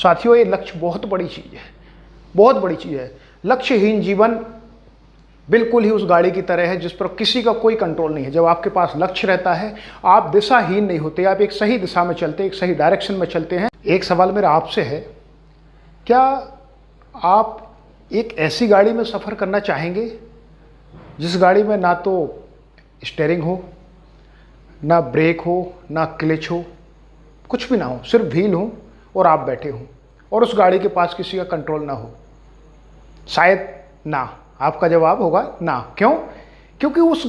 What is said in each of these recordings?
साथियों, ये लक्ष्य बहुत बड़ी चीज़ है, बहुत बड़ी चीज़ है। लक्ष्यहीन जीवन बिल्कुल ही उस गाड़ी की तरह है जिस पर किसी का कोई कंट्रोल नहीं है। जब आपके पास लक्ष्य रहता है, आप दिशाहीन नहीं होते, आप एक सही दिशा में चलते, एक सही डायरेक्शन में चलते हैं। एक सवाल मेरा आपसे है, क्या आप एक ऐसी गाड़ी में सफ़र करना चाहेंगे जिस गाड़ी में ना तो स्टीयरिंग हो, ना ब्रेक हो, ना क्लच हो, कुछ भी ना हो, सिर्फ व्हील हो और आप बैठे हो और उस गाड़ी के पास किसी का कंट्रोल ना हो? शायद ना। आपका जवाब होगा ना। क्यों? क्योंकि उस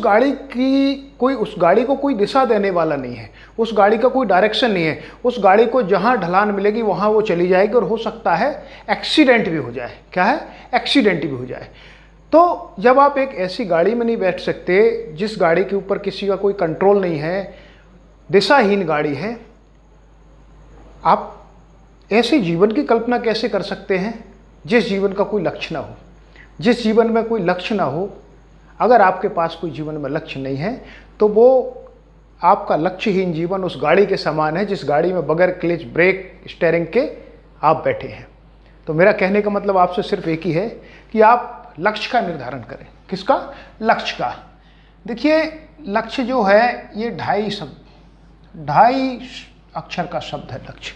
गाड़ी को कोई दिशा देने वाला नहीं है, उस गाड़ी का कोई डायरेक्शन नहीं है। उस गाड़ी को जहां ढलान मिलेगी वहां वो चली जाएगी और हो सकता है एक्सीडेंट भी हो जाए। क्या है? एक्सीडेंट भी हो जाए। तो जब आप एक ऐसी गाड़ी में नहीं बैठ सकते जिस गाड़ी के ऊपर किसी का कोई कंट्रोल नहीं है, दिशाहीन गाड़ी है, आप ऐसे जीवन की कल्पना कैसे कर सकते हैं जिस जीवन का कोई लक्ष्य ना हो, जिस जीवन में कोई लक्ष्य ना हो? अगर आपके पास कोई जीवन में लक्ष्य नहीं है तो वो आपका लक्ष्यहीन जीवन उस गाड़ी के समान है जिस गाड़ी में बगैर क्लच, ब्रेक, स्टीयरिंग के आप बैठे हैं। तो मेरा कहने का मतलब आपसे सिर्फ एक ही है कि आप लक्ष्य का निर्धारण करें। किसका? लक्ष्य का। देखिए, लक्ष्य जो है ये 2.5 अक्षर का शब्द है लक्ष्य,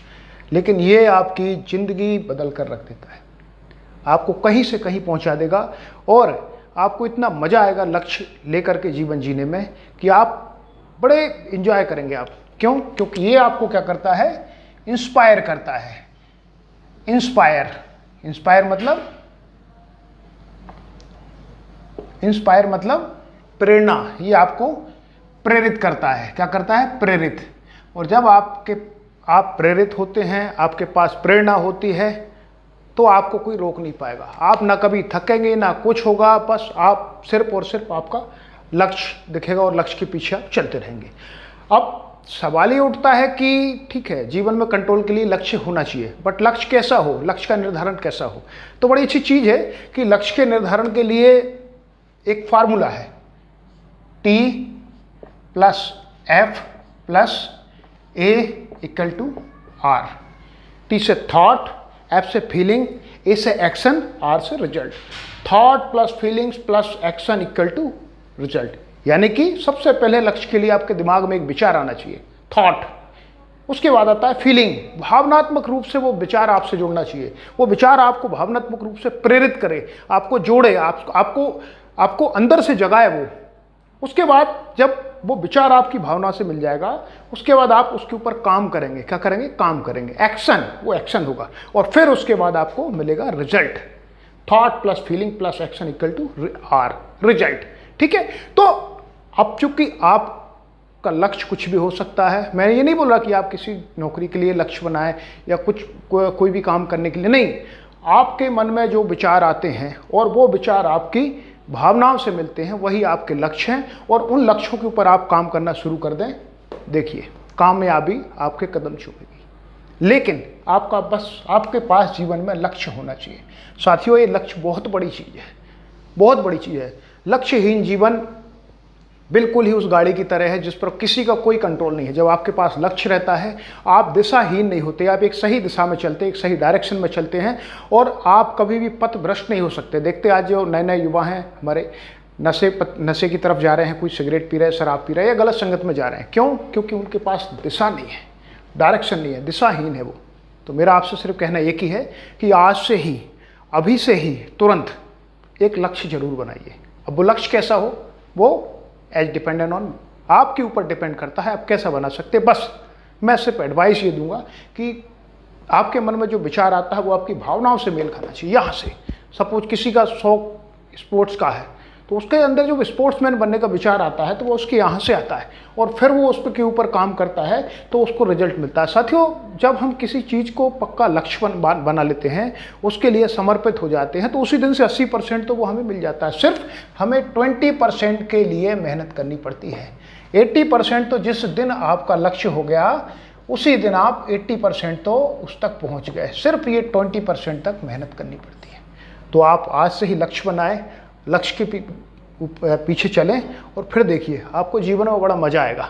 लेकिन ये आपकी जिंदगी बदल कर रख देता है, आपको कहीं से कहीं पहुंचा देगा और आपको इतना मज़ा आएगा लक्ष्य लेकर के जीवन जीने में कि आप बड़े एंजॉय करेंगे आप। क्यों? क्योंकि ये आपको क्या करता है? इंस्पायर करता है। इंस्पायर मतलब प्रेरणा। ये आपको प्रेरित करता है। क्या करता है? प्रेरित। और जब आप प्रेरित होते हैं, आपके पास प्रेरणा होती है, तो आपको कोई रोक नहीं पाएगा। आप ना कभी थकेंगे ना कुछ होगा, बस आप सिर्फ और सिर्फ आपका लक्ष्य दिखेगा और लक्ष्य के पीछे आप चलते रहेंगे। अब सवाल ये उठता है कि ठीक है, जीवन में कंट्रोल के लिए लक्ष्य होना चाहिए, बट लक्ष्य कैसा हो, लक्ष्य का निर्धारण कैसा हो? तो बड़ी अच्छी चीज़ है कि लक्ष्य के निर्धारण के लिए एक फार्मूला है, T+F+A=R। T से थॉट, F से फीलिंग, A से एक्शन, R से result. Thought plus feelings plus action equal to result. यानी कि सबसे पहले लक्ष्य के लिए आपके दिमाग में एक विचार आना चाहिए, थॉट। उसके बाद आता है फीलिंग, भावनात्मक रूप से वो विचार आपसे जुड़ना चाहिए, वो विचार आपको भावनात्मक रूप से प्रेरित करे, आपको जोड़े, आपको अंदर से जगाए वो। उसके बाद जब वो विचार आपकी भावना से मिल जाएगा, उसके बाद आप उसके ऊपर काम करेंगे। क्या करेंगे? काम करेंगे, एक्शन, वो एक्शन होगा और फिर उसके बाद आपको मिलेगा result. Thought plus feeling plus action equal to R, result. ठीक है? तो अब चूंकि आपका लक्ष्य कुछ भी हो सकता है, मैं ये नहीं बोल रहा कि आप किसी नौकरी के लिए लक्ष्य बनाएं या कोई भी काम करने के लिए नहीं। आपके मन में जो विचार आते हैं और वो विचार आपकी भावनाओं से मिलते हैं, वही आपके लक्ष्य हैं और उन लक्ष्यों के ऊपर आप काम करना शुरू कर दें, देखिए कामयाबी आपके कदम चूमेगी। लेकिन आपके पास जीवन में लक्ष्य होना चाहिए। साथियों, ये लक्ष्य बहुत बड़ी चीज़ है, बहुत बड़ी चीज़ है। लक्ष्यहीन जीवन बिल्कुल ही उस गाड़ी की तरह है जिस पर किसी का कोई कंट्रोल नहीं है। जब आपके पास लक्ष्य रहता है, आप दिशाहीन नहीं होते, आप एक सही दिशा में चलते, एक सही डायरेक्शन में चलते हैं और आप कभी भी पथ भ्रष्ट नहीं हो सकते। देखते आज जो नए नए युवा हैं हमारे, नशे की तरफ जा रहे हैं, कोई सिगरेट पी रहे हैं, शराब पी रहे हैं या गलत संगत में जा रहे हैं। क्यों? क्योंकि उनके पास दिशा नहीं है, डायरेक्शन नहीं है, दिशाहीन है वो। तो मेरा आपसे सिर्फ कहना एक ही है कि आज से ही, अभी से ही, तुरंत एक लक्ष्य जरूर बनाइए। अब वो लक्ष्य कैसा हो, वो एज डिपेंडेंट ऑन, आपके ऊपर डिपेंड करता है आप कैसा बना सकते हैं। बस मैं सिर्फ एडवाइस ये दूंगा कि आपके मन में जो विचार आता है वो आपकी भावनाओं से मेल खाना चाहिए। यहाँ से सपोज किसी का शौक स्पोर्ट्स का है, तो उसके अंदर जो स्पोर्ट्समैन बनने का विचार आता है तो वो उसके यहाँ से आता है और फिर वो उस के ऊपर काम करता है तो उसको रिजल्ट मिलता है। साथियों, जब हम किसी चीज़ को पक्का लक्ष्य बना लेते हैं, उसके लिए समर्पित हो जाते हैं, तो उसी दिन से 80% तो वो हमें मिल जाता है। सिर्फ हमें 20% के लिए मेहनत करनी पड़ती है। 80% तो जिस दिन आपका लक्ष्य हो गया उसी दिन आप 80% तो उस तक पहुँच गए। सिर्फ ये 20% तक मेहनत करनी पड़ती है। तो आप आज से ही लक्ष्य बनाएं, लक्ष्य के पीछे चलें और फिर देखिए आपको जीवन में बड़ा मज़ा आएगा।